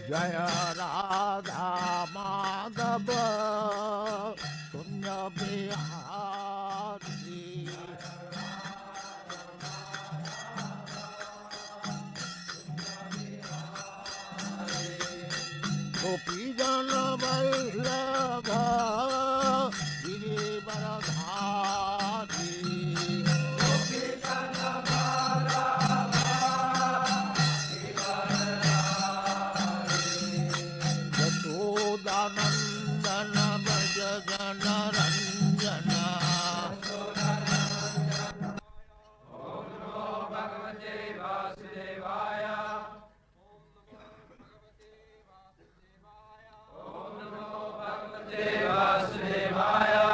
Jaya Radha Madhava Kunya Bihari Gopi Jana Vallabha Girivaradhari Gopi Jana Nandana Bhaja Jana Ranjana Om Namo Bhagavate Vasudevaya Om Namo Bhagavate Vasudevaya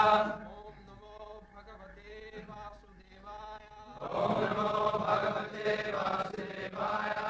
Om Namo Bhagavate Vasudevaya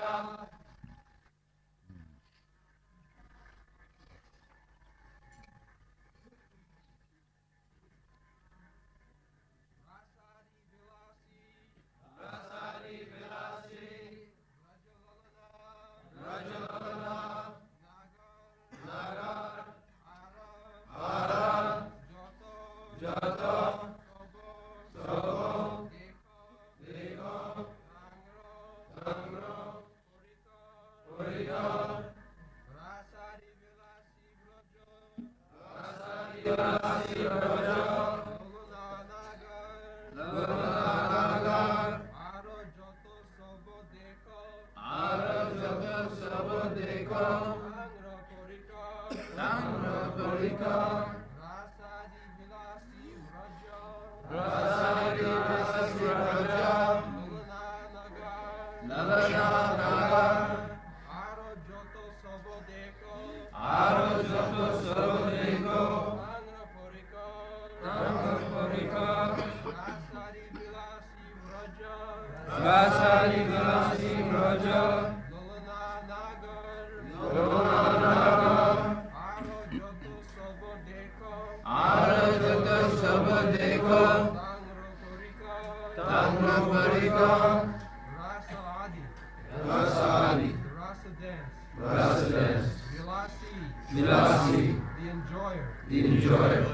The enjoyer,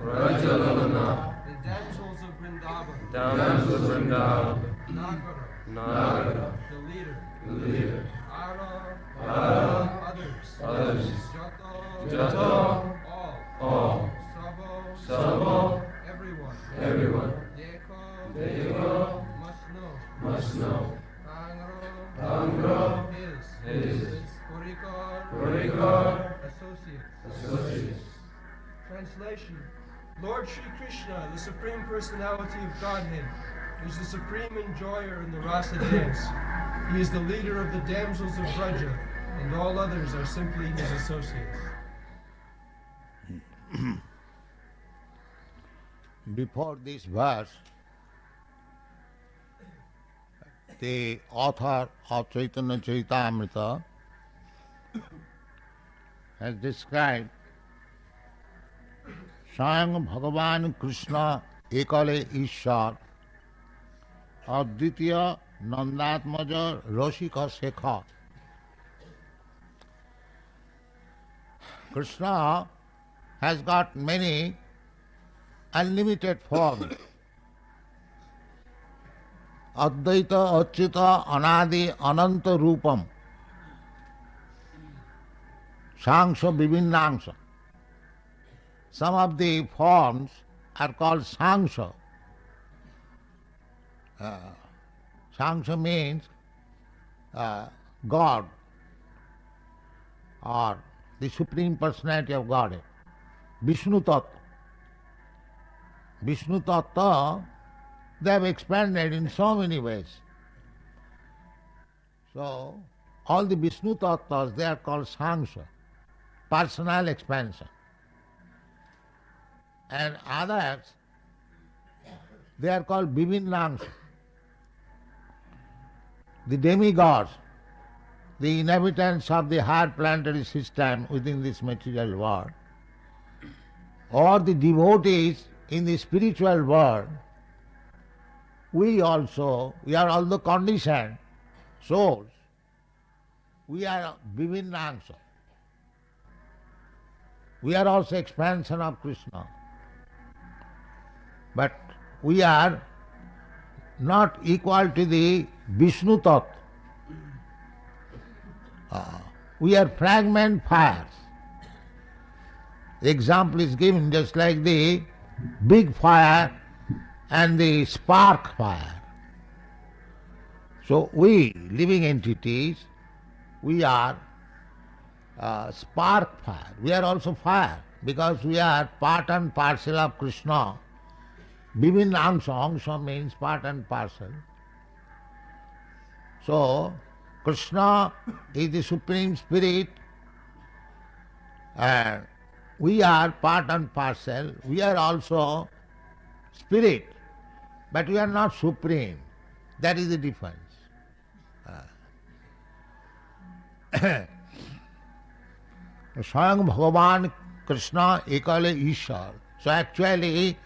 Vṛndāvana, the damsels of Vṛndāvana, Nagara, the leader, Ara, others, Jato, all, Sabo, everyone, Deko, must know, Tangro, his, Purikar, associates. Translation: Lord Sri Krishna, the Supreme Personality of Godhead, is the supreme enjoyer in the rasa dance. He is the leader of the damsels of Vraja, and all others are simply his associates. Before this verse, the author of Chaitanya Charitamrita has described Swayam Bhagavan Krishna Ekale Ishwar Advitiya Nandatmaja Rashika Sekha. Krishna has got many unlimited forms. Advaita, Achyuta, Anadi, Ananta Rupam. Sangsha, Vivinnangsha. Some of the forms are called Sangsha. Sangsha means God or the Supreme Personality of Godhead. Vishnu Tattva. Vishnu Tattva, they have expanded in so many ways. So, all the Vishnu Tattvas, they are called Sangsha, personal expansion. And others, they are called Vivinnangsha, the demigods, the inhabitants of the higher planetary system within this material world, or the devotees in the spiritual world. We are all the conditioned souls we are Vivinnangsha. We are also expansion of Krishna. But we are not equal to the Vishnu Tattva. We are fragment fires. The example is given just like the big fire and the spark fire. So we, living entities, we are spark fire. We are also fire because we are part and parcel of Krishna. Vivinna angsha, angsha means part and parcel. So, Krishna is the Supreme Spirit and we are part and parcel. We are also spirit, but we are not supreme. That is the difference. Swayam Bhagavan Krishna ekale Ishar. So actually,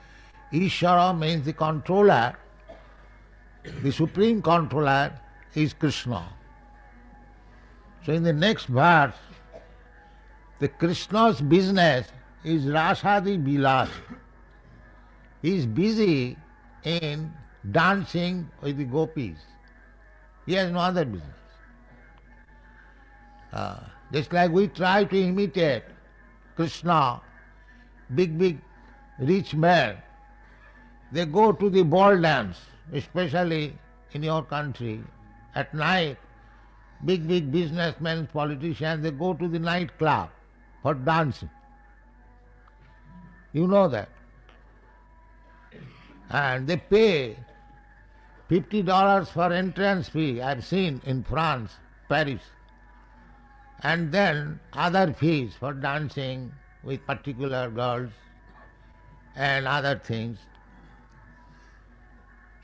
Ishara means the controller. The supreme controller is Krishna. So in the next verse, the Krishna's business is Ādi-līlā. He is busy in dancing with the gopis. He has no other business. Just like we try to imitate Krishna, big rich men, they go to the ball dance, especially in your country. At night, big businessmen, politicians, they go to the night club for dancing. You know that. And they pay $50 for entrance fee, I've seen in France, Paris. And then other fees for dancing with particular girls and other things.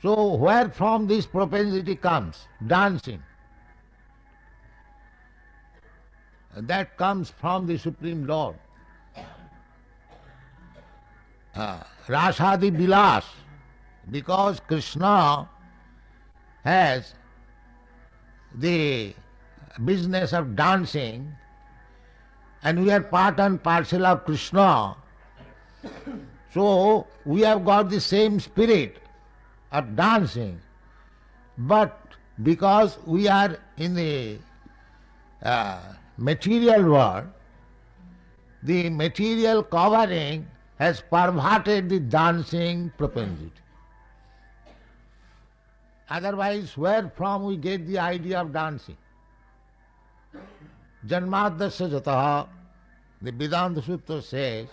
So where from this propensity comes? Dancing. That comes from the Supreme Lord. Ādi-līlā, because Krishna has the business of dancing and we are part and parcel of Krishna. So we have got the same spirit of dancing, but because we are in the material world, the material covering has perverted the dancing propensity. Otherwise, where from we get the idea of dancing? Janmadasya jataha, the Vedanta Sutra says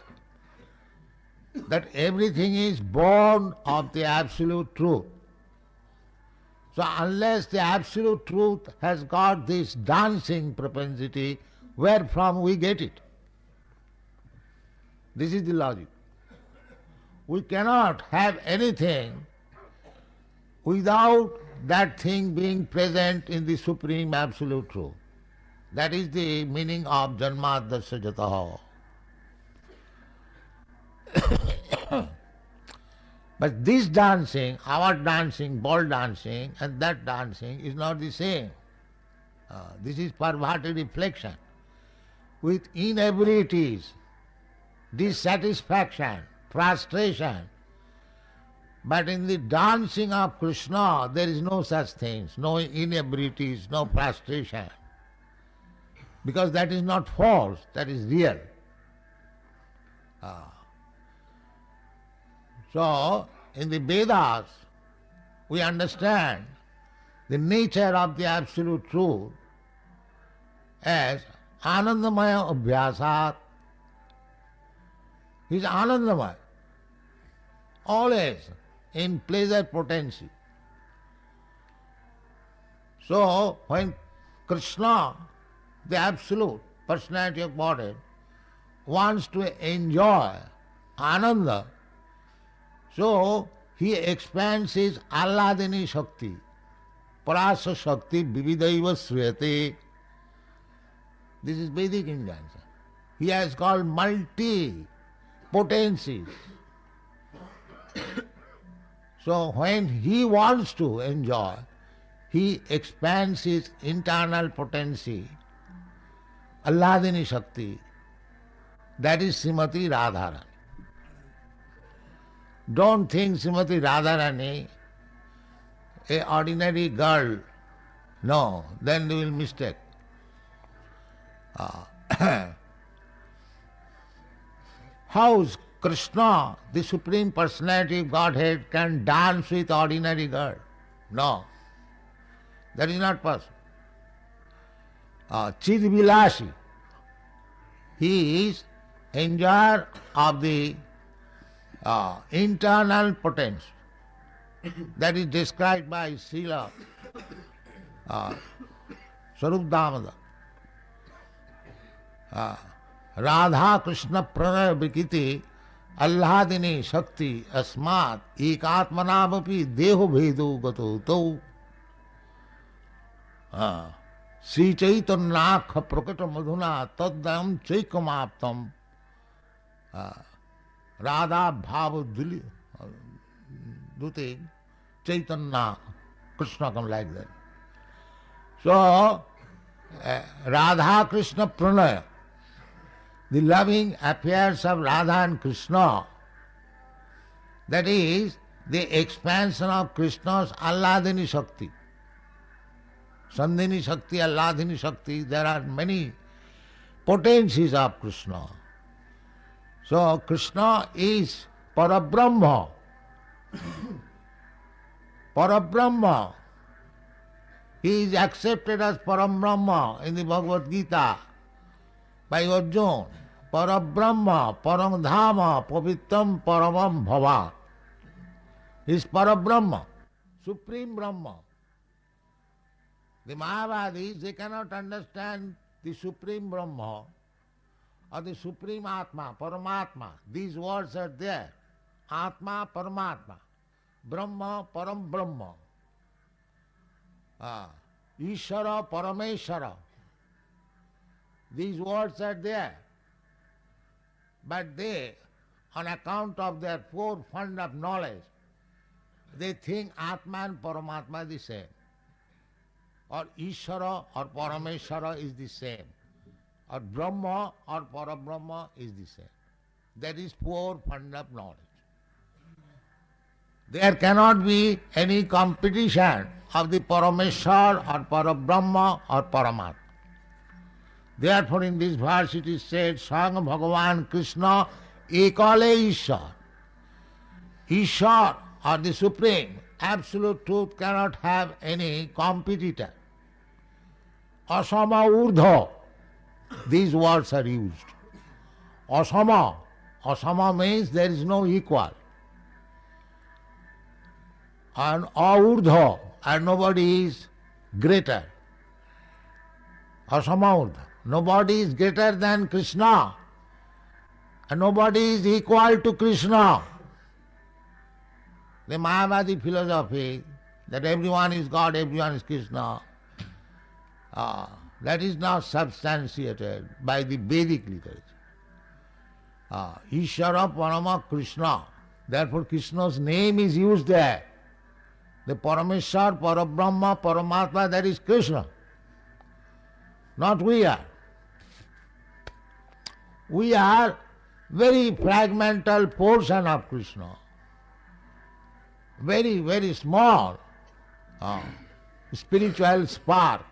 that everything is born of the absolute truth. So unless the absolute truth has got this dancing propensity, where from we get it? This is the logic. We cannot have anything without that thing being present in the Supreme Absolute Truth. That is the meaning of Janmadasya jataha. But this dancing, our dancing, ball dancing, and that dancing is not the same. This is perverted reflection with inabilities, dissatisfaction, frustration. But in the dancing of Krishna, there is no such things, no inabilities, no frustration. Because that is not false, that is real. So, in the Vedas, we understand the nature of the Absolute Truth as Anandamaya Abhyasat. He is Anandamaya, always in pleasure potency. So, when Krishna, the Absolute Personality of Godhead, wants to enjoy Ananda, so he expands his Alladini Shakti, Parasa Shakti Vividaiva Sriyate. This is Vedic injunction. He has called multi-potencies. So when he wants to enjoy, he expands his internal potency Alladini Shakti. That is Srimati Radharani. Don't think Srimati Radharani a ordinary girl. No, then you will mistake. How Krishna, the Supreme Personality of Godhead, can dance with ordinary girl? No, that is not possible. Chidvilashi, he is enjoyer of the internal potence. That is described by Srila Vṛndāvana. Radha Krishna pranaya vikiti Alladini Shakti asmat ekatmanavapi deho bhedo gato tau Sri Chaitanyakha prakata madhuna taddam chaikamaptam Radha bhava dute Chaitanya Krishna come like that. So Radha Krishna pranaya, the loving affairs of Radha and Krishna, that is the expansion of Krishna's Alladini Shakti. Sandhini Shakti, Alladini Shakti, there are many potencies of Krishna. So Krishna is Parabrahma. Parabrahma. He is accepted as Parambrahma in the Bhagavad Gita by Arjuna. Parabrahma, Vṛndāvana, Pavitram, Paramam Bhava. He is Parabrahma, Supreme Brahma. The Mayavadis, they cannot understand the Supreme Brahma or the Supreme Atma, Paramatma. These words are there. Atma, Paramatma. Brahma, Param Brahma. Ishara, Parameshara. These words are there. But they, on account of their poor fund of knowledge, they think Atma and Paramatma are the same. Or Ishara or Parameshara is the same. Or Brahma or Parabrahma is the same. That is poor fund of knowledge. There cannot be any competition of the Parameshwar or Parabrahma or Paramatma. Therefore in this verse it is said, Sangha Bhagavan Krishna ekale Ishar. Ishar or the Supreme, absolute truth cannot have any competitor. Asama urdha, these words are used. Asama, asama means there is no equal. And aurdha, and nobody is greater. Asama urdha. Nobody is greater than Krishna. And nobody is equal to Krishna. The Mayavadi philosophy that everyone is God, everyone is Krishna, that is not substantiated by the Vedic literature. Ishara Parama Krishna. Therefore Krishna's name is used there. The Parameshwar, Parabrahma, Paramatma, that is Krishna. Not we are. We are very fragmental portion of Krishna. Very, very small spiritual spark.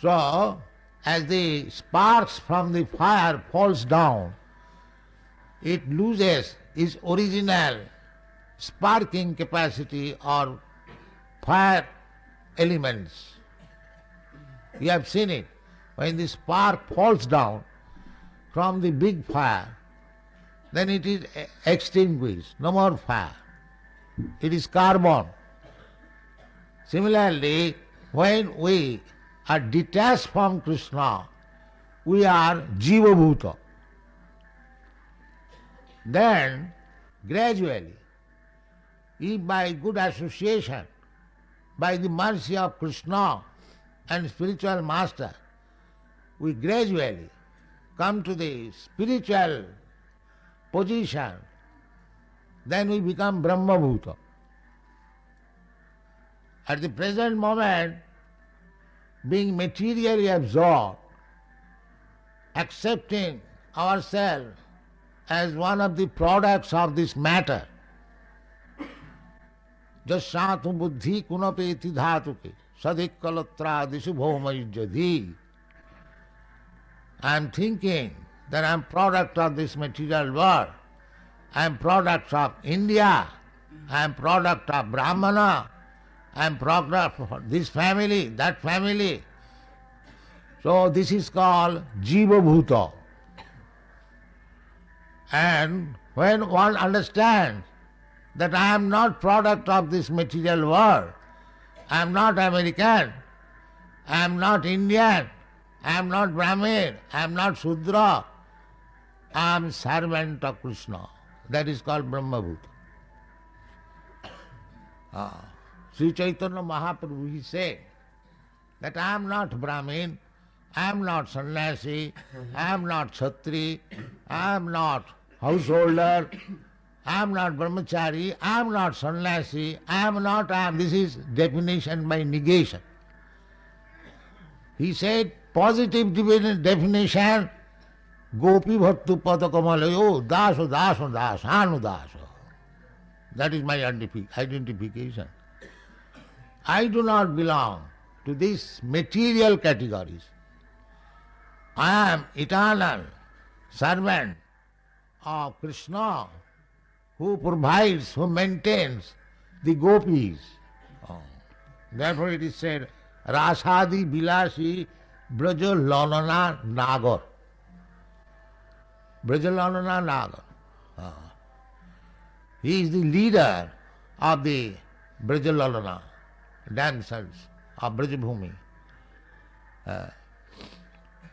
So, as the sparks from the fire falls down, it loses its original sparking capacity or fire elements. You have seen it. When the spark falls down from the big fire, then it is extinguished, no more fire. It is carbon. Similarly, when we are detached from Krishna, we are Jiva Bhuta. Then, gradually, if by good association, by the mercy of Krishna and spiritual master, we gradually come to the spiritual position, then we become Brahma Bhuta. At the present moment, being materially absorbed, accepting ourselves as one of the products of this matter. Jasyātu buddhi kunapeti dhātuke sadikkalatra disubhomajjadhi. I am thinking that I am product of this material world. I am product of India. I am product of Brahmana. I am product of this family, that family. So this is called Jiva Bhuta. And when one understands that I am not product of this material world, I am not American, I am not Indian, I am not Brahmin, I am not Shudra, I am servant of Krishna. That is called Brahma Bhuta. Sri Chaitanya Mahaprabhu, he said that I am not Brahmin, I am not sannyasi, I am not Kshatri, I am not householder, I am not brahmachari, I am not sannyasi, I am. This is definition by negation. He said positive definition, Gopi Bhattu Padakamalayo, Daso, Daso, Das, Anu Daso. That is my identification. I do not belong to these material categories. I am eternal servant of Krishna, who provides, who maintains the gopis. Therefore it is said, Rasadi Bilasi Braja Lalana Nagar. Braja Lalana Nagar. He is the leader of the Braja Lalana dancers of Brajabhumi.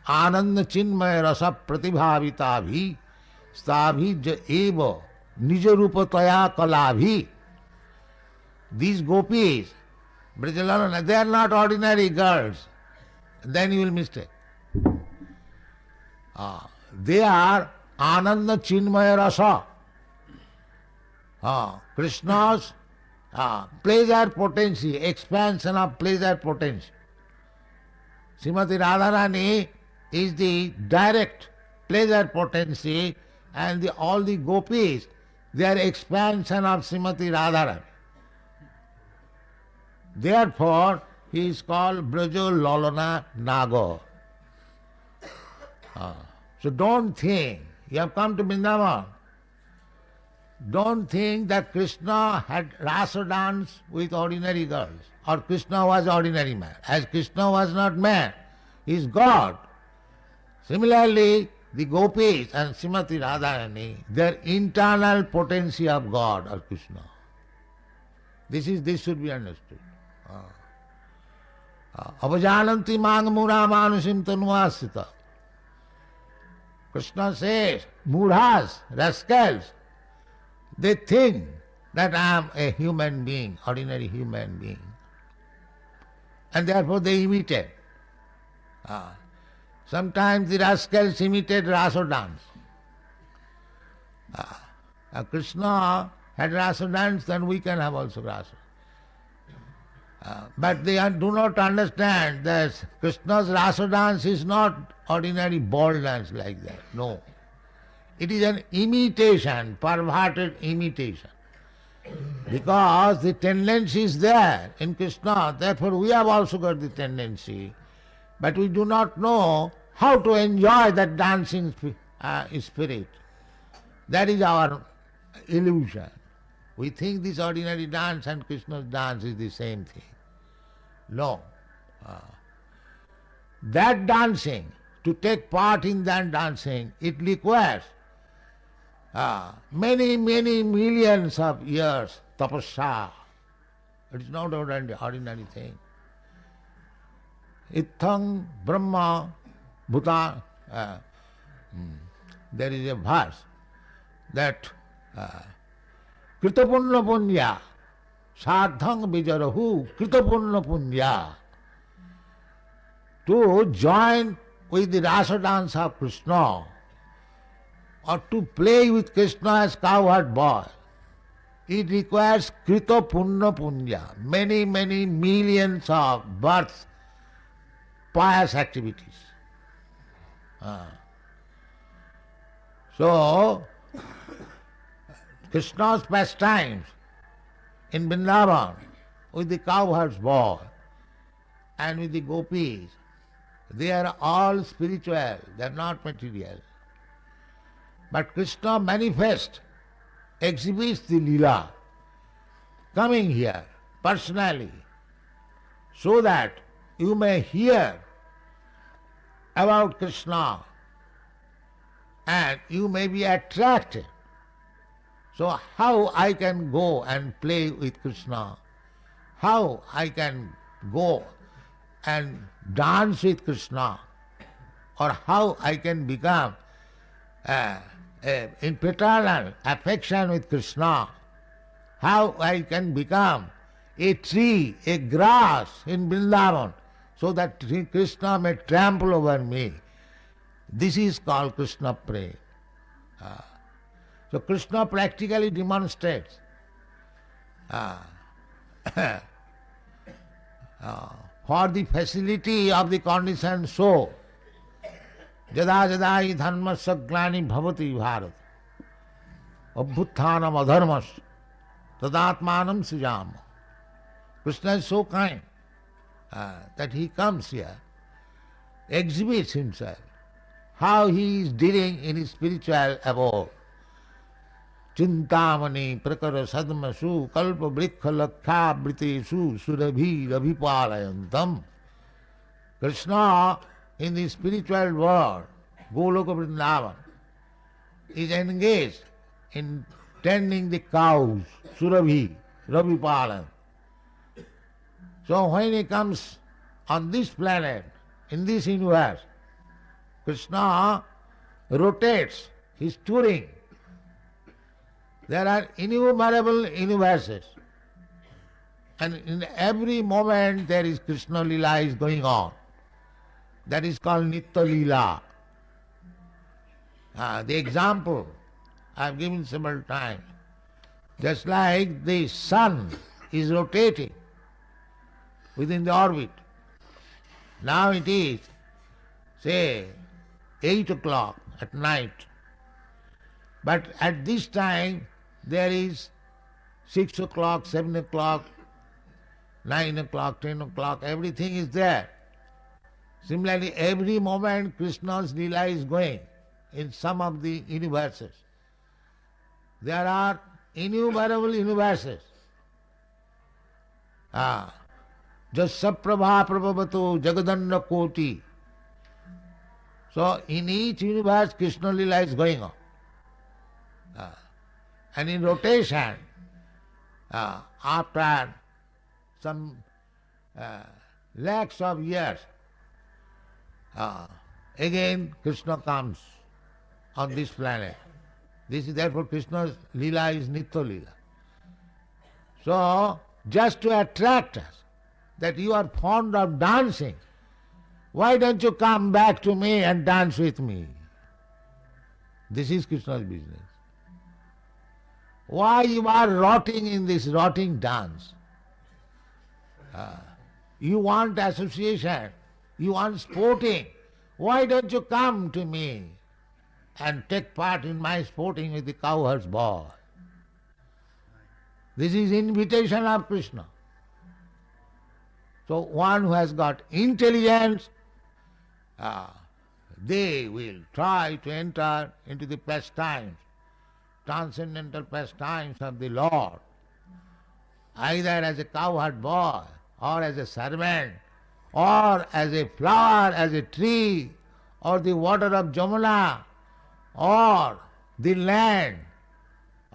Ananda Chinmaya Rasa Pratibhavita Stabhi Eva Nijarupataya Kalabhi. These gopis, Brajalalana, they are not ordinary girls. Then you will mistake. They are Ananda Chinmaya Rasa. Krishna's pleasure potency, expansion of pleasure potency. Srimati Radharani is the direct pleasure potency, and all the gopis, they are expansion of Srimati Radharani. Therefore, he is called Braja Lalana Nagar. So don't think, you have come to Vṛndāvana, don't think that Krishna had rasa dance with ordinary girls, or Krishna was ordinary man. As Krishna was not man, he is God. Similarly, the gopis and Srimati Radharani, their internal potency of God or Krishna. This should be understood. Avajananti mang mura manusim tanuasita. Krishna says, mudhas, rascals, they think that I am a human being, ordinary human being. And therefore they imitate. Sometimes the rascals imitate rasa dance. Krishna had rasa dance, then we can have also rasa. But they do not understand that Krishna's rasa dance is not ordinary ball dance like that. No. It is an imitation, perverted imitation. Because the tendency is there in Krishna, therefore we have also got the tendency. But we do not know how to enjoy that dancing spirit. That is our illusion. We think this ordinary dance and Krishna's dance is the same thing. No. That dancing, to take part in that dancing, it requires many millions of years tapasya. It is not an ordinary thing. Ithang Brahma Bhuta. There is a verse that Kritapunna Punya Sadhang Vijarahu Kritapunna Punya. To join with the rasa dance of Krishna, or to play with Krishna as cowherd boy, it requires Krita Punna Punya, many millions of births pious activities. So, Krishna's pastimes in Vṛndāvana with the cowherd's boy and with the gopis, they are all spiritual, they are not material. But Krishna manifests, exhibits the Leela, coming here personally, so that you may hear about Krishna and you may be attracted. So how I can go and play with Krishna? How I can go and dance with Krishna? Or how I can become in paternal affection with Krishna? How I can become a tree, a grass in Vṛndāvana, so that Krishna may trample over me. This is called Krishna Prema. So Krishna practically demonstrates for the facility of the conditioned soul. Jada jada hi dharmasya glani bhavati bharat abhutthānam adharmas tadatmanam srijāma. Krishna is so kind that he comes here, exhibits himself, how he is dealing in his spiritual abode. Chintamani prakara sadmasu kalpa vrikha lakha britesu surabhi rabhipalayantam. Krishna in the spiritual world, Goloka Vṛndāvana, is engaged in tending the cows, surabhi, rabhipalan. So when he comes on this planet, in this universe, Krishna rotates, he is touring. There are innumerable universes, and in every moment there is Krishna Leela is going on. That is called Nitya-līlā. The example I have given several times. Just like the sun is rotating within the orbit. Now it is, say, 8 o'clock at night. But at this time there is 6 o'clock, 7 o'clock, 9 o'clock, 10 o'clock, everything is there. Similarly, every moment Krishna's Leela is going in some of the universes. There are innumerable universes. Jasaprabha prabhavato jagadanda koti. So in each universe Krishna Leela is going on. And in rotation, after some lakhs of years, again Krishna comes on this planet. This is therefore Krishna's Leela is Nitya-līlā. So, just to attract us, that you are fond of dancing, why don't you come back to me and dance with me? This is Krishna's business. Why you are rotting in this rotting dance? You want association, you want sporting. Why don't you come to me and take part in my sporting with the cowherd's boy? This is invitation of Krishna. So one who has got intelligence, they will try to enter into the pastimes, transcendental pastimes of the Lord, either as a cowherd boy, or as a servant, or as a flower, as a tree, or the water of Jamuna, or the land,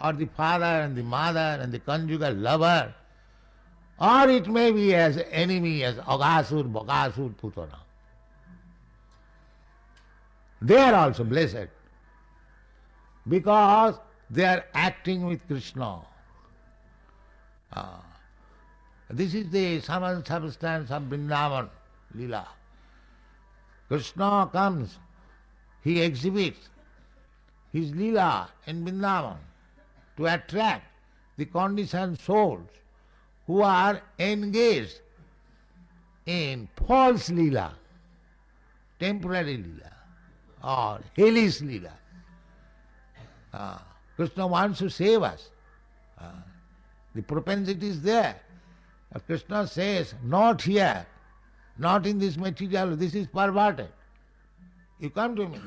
or the father and the mother and the conjugal lover, or it may be as enemy, as Aghasur, Bakasur, Putana. They are also blessed because they are acting with Krishna. This is the sum and substance of Vṛndāvana Leela. Krishna comes, he exhibits his Leela in Vṛndāvana to attract the conditioned souls who are engaged in false Leela. temporary lila or hellish lila. Krishna wants to save us. The propensity is there. Krishna says, not here, not in this material, this is perverted. You come to me.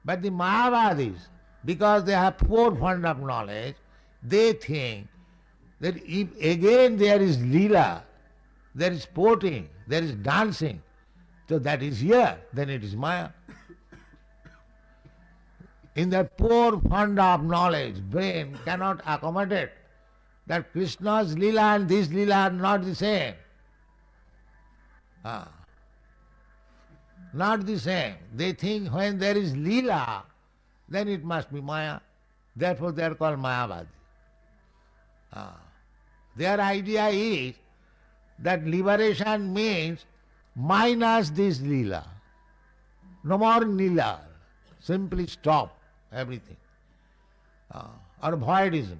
But the Mayavadis, because they have poor fund of knowledge, they think that if again there is lila, there is sporting, there is dancing, so that is here, then it is Maya. In that poor fund of knowledge, brain cannot accommodate that Krishna's lila and this lila are not the same. Not the same. They think when there is lila, then it must be Maya. Therefore they are called Mayavadi. Their idea is that liberation means minus this lila. No more lila. Simply stop everything. Or voidism.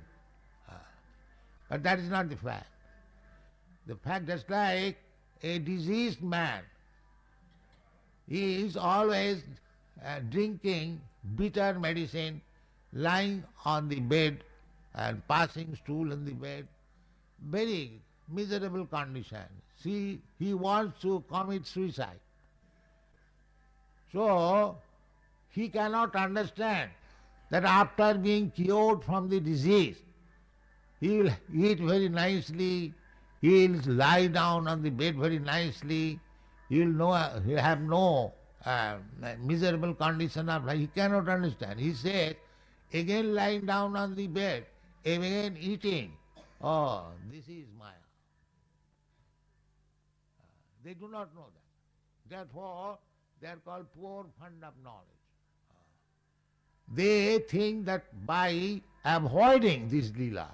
But that is not the fact. The fact is like a diseased man. He is always drinking bitter medicine, lying on the bed and passing stool on the bed. Very miserable condition. See, he wants to commit suicide. So, he cannot understand that after being cured from the disease, he will eat very nicely, he will lie down on the bed very nicely, he will have no miserable condition of life. He cannot understand. He says, again lying down on the bed, again eating. Oh, this is Maya. They do not know that. Therefore, they are called poor fund of knowledge. They think that by avoiding this lila,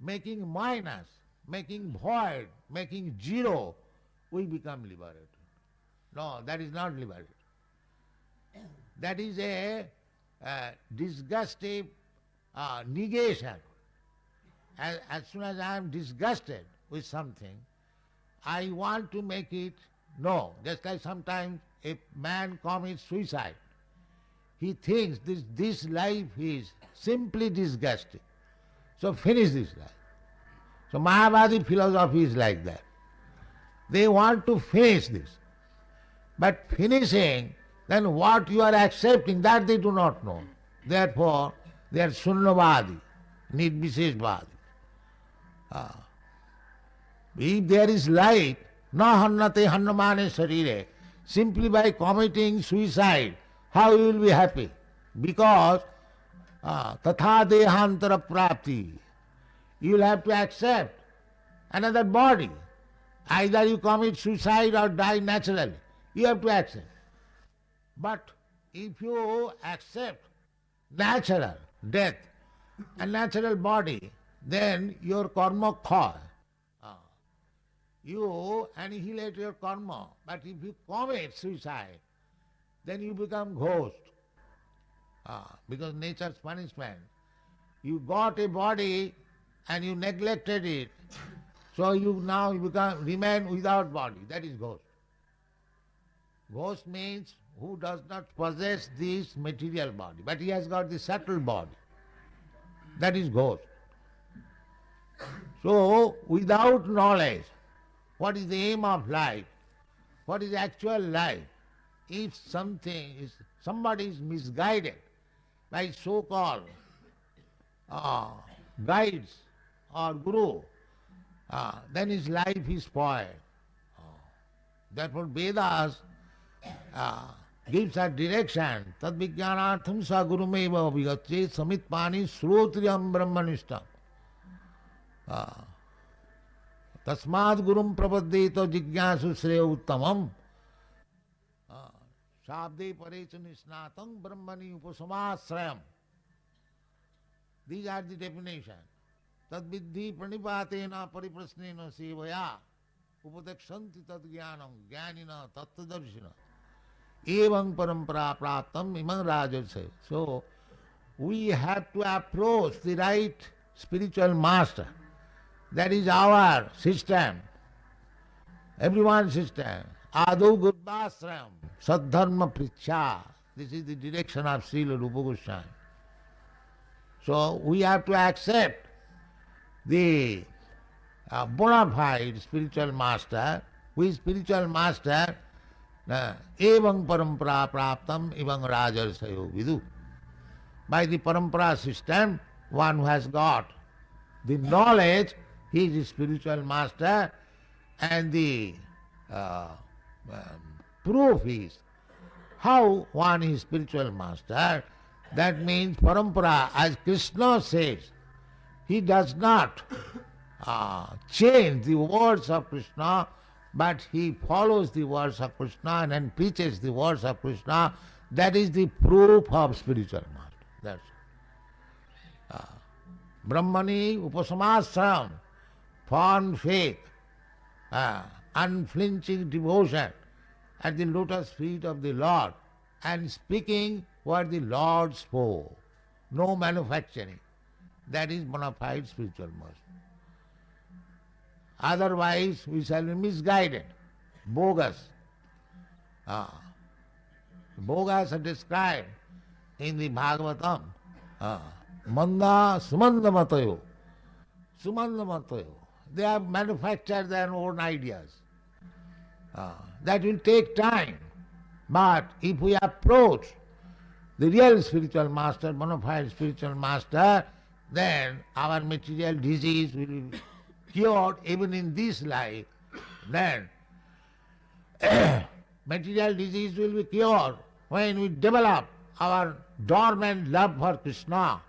making minus, making void, making zero, we become liberated. No, that is not liberated. That is a disgusting negation. As soon as I am disgusted with something, I want to make it no. Just like sometimes a man commits suicide. He thinks this life is simply disgusting. So finish this life. So Mayavadi philosophy is like that. They want to finish this. But finishing, then what you are accepting, that they do not know. Therefore, they are Sunnavadi, Nirvisheshvadi. If there is light, na hannate hannamane sarire, simply by committing suicide, how you will be happy? Because tatha dehantara prapti, you will have to accept another body. Either you commit suicide or die naturally. You have to accept. But if you accept natural death and natural body, then your karma kha. You annihilate your karma. But if you commit suicide, then you become ghost. Because nature's punishment. You got a body and you neglected it. So you remain without body. That is ghost. Ghost means who does not possess this material body, but he has got the subtle body. That is ghost. So without knowledge, what is the aim of life? What is actual life? If somebody is misguided by so-called guides or guru, then his life is spoiled. Therefore Vedas gives a direction. Tad vijnanartham sa gurumeva vigatye samitpani srotriyam brahmanishtam. Tasmad gurum prapaddeto jignasu sreya uttamam. Shabde parecha nisnatam brahmani upasamasrayam. These are the definitions. Tad viddhi pranipatena pariprasnena sevaya upadekshanti tad jnanam jnanina tattadarshina evam parampara praptam imam rajase. So we have to approach the right spiritual master. That is our system, everyone's system. Ādau Gurvasram, Sadharma Pricha. This is the direction of Srila Rupa Goswami. So we have to accept the bona fide spiritual master, who is spiritual master, evang parampara praptam evang rajarsayo vidu. By the parampara system, one who has got the knowledge, he is a spiritual master, and the proof is how one is spiritual master. That means parampara, as Krishna says, he does not change the words of Krishna, but he follows the words of Krishna and preaches the words of Krishna. That is the proof of spiritual master. That's Brahmani upasamasram, firm faith, unflinching devotion at the lotus feet of the Lord, and speaking what the Lord spoke. No manufacturing. That is bona fide spiritual master. Otherwise we shall be misguided, bogus. Bogus are described in the Bhagavatam. Manda sumanda matayo. Sumanda matayo. They have manufactured their own ideas. That will take time. But if we approach the real spiritual master, bona fide spiritual master, then our material disease will be cured even in this life. Then material disease will be cured when we develop our dormant love for Krishna.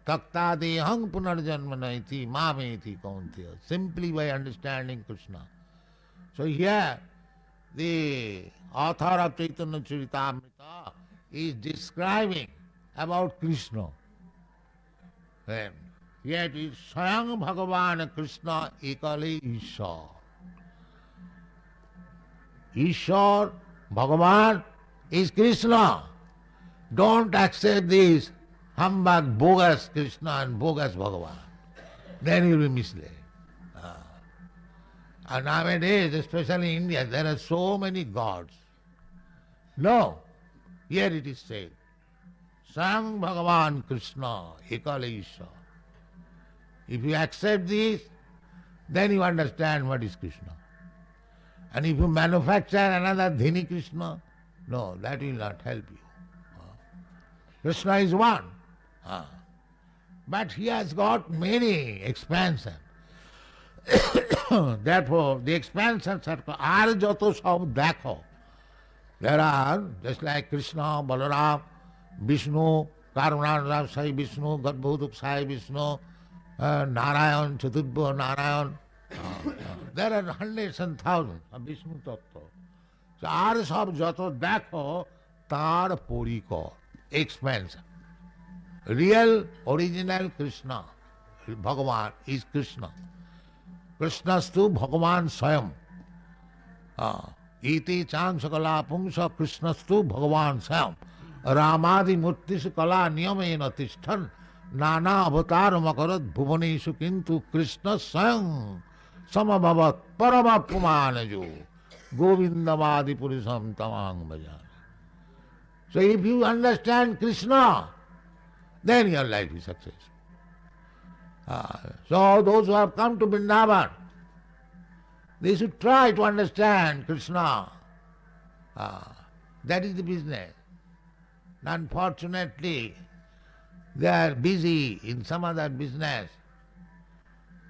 Tyaktvā dehaṁ punar janma naiti mameti kaunteya. Simply by understanding Krishna. So here the author of Chaitanya Charitamrita is describing about Krishna. And yet is Swayam Bhagavan Krishna ekale Ishwar. Ishwar, Bhagavan is Krishna. Don't accept this humbug, bogus Krishna and bogus Bhagavan. Then you will be misled. And nowadays, especially in India, there are so many gods. No, here it is said, Swayam Bhagavan Krishna ekale Ishwar. If you accept this, then you understand what is Krishna. And if you manufacture another Dhini Krishna, no, that will not help you. Krishna is one. But he has got many expansions. Therefore, the expansions are Ar jato sab dekho. There are, just like Krishna, Balaram, Vishnu, Karunanam Sai Vishnu, Garbhoduk Sai Vishnu, Narayan, Chaturdha Narayan. There are hundreds and thousands of Vishnu Tattva. So Ar sab jato dekho, tar porikor. Expansion. Real, original Krishna, Bhagavan is Krishna. Krishnastu Bhagavan Swayam. Iti chansakala pungsa Krishnastu Bhagavan Swayam. Ramadi murtisu kala niyamena tishthan nana avatar makarat bhuvaneshu kintu Krishna Swayam samabhavat paramapumanaju govindamadi purisam tamang bhajan. So if you understand Krishna, then your life is successful. So those who have come to Vṛndāvana, they should try to understand Krishna. That is the business. Unfortunately, they are busy in some other business.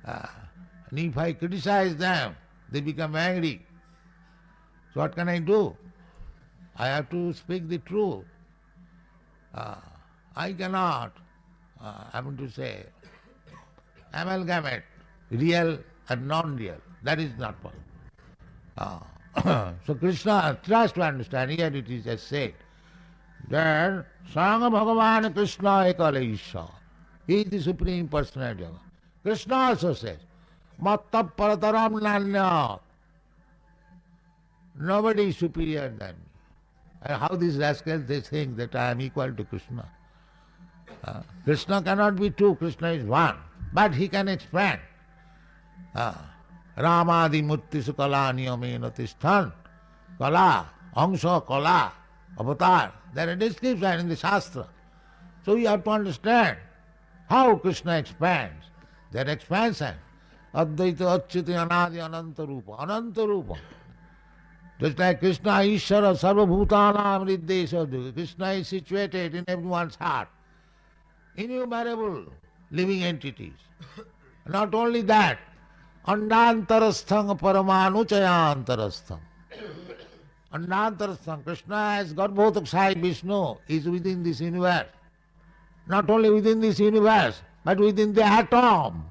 And if I criticize them, they become angry. So what can I do? I have to speak the truth. I cannot, I want to say, amalgamate real and non-real. That is not possible. So Krishna tries to understand. Here it is as said that Sangha Bhagavan Krishna ekale Ishwar. He is the Supreme Personality of God. Krishna also says, Matta parataram nanya. Nobody is superior than me. And how these rascals, they think that I am equal to Krishna. Krishna cannot be two, Krishna is one. But he can expand. Ramadi murtisu kala niyamena tishthan. Kala, angsha, kala, avatar. There are descriptions in the Shastra. So you have to understand how Krishna expands. That expansion. Advaita Achyuti Anadi Ananta Rupa. Ananta Rupa. Just like Krishna Ishvara Sarvabhutanam Riddesha. Krishna is situated in everyone's heart. Innumerable living entities. Not only that, Andantarastham Paramanuchayantarastham. Andantarastham. Krishna as Garbhodaksai Vishnu is within this universe. Not only within this universe, but within the atom.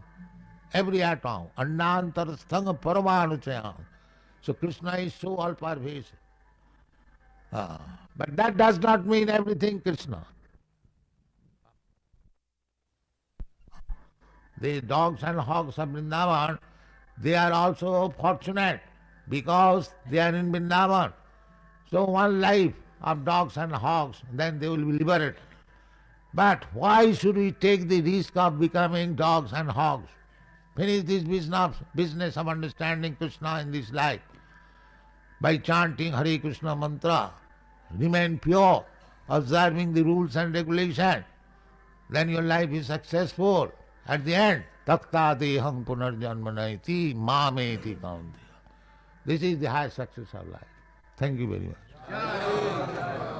Every atom. Andantarastham Paramanuchayam. So Krishna is so all-pervasive. But that does not mean everything Krishna. The dogs and hogs of Vṛndāvana, they are also fortunate because they are in Vṛndāvana. So one life of dogs and hogs, then they will be liberated. But why should we take the risk of becoming dogs and hogs? Finish this business of understanding Krishna in this life. By chanting Hare Kṛṣṇa mantra, remain pure, observing the rules and regulations. Then your life is successful. At the end, tyaktvā dehaṁ punar janma naiti mameti kaunteya. This is the highest success of life. Thank you very much.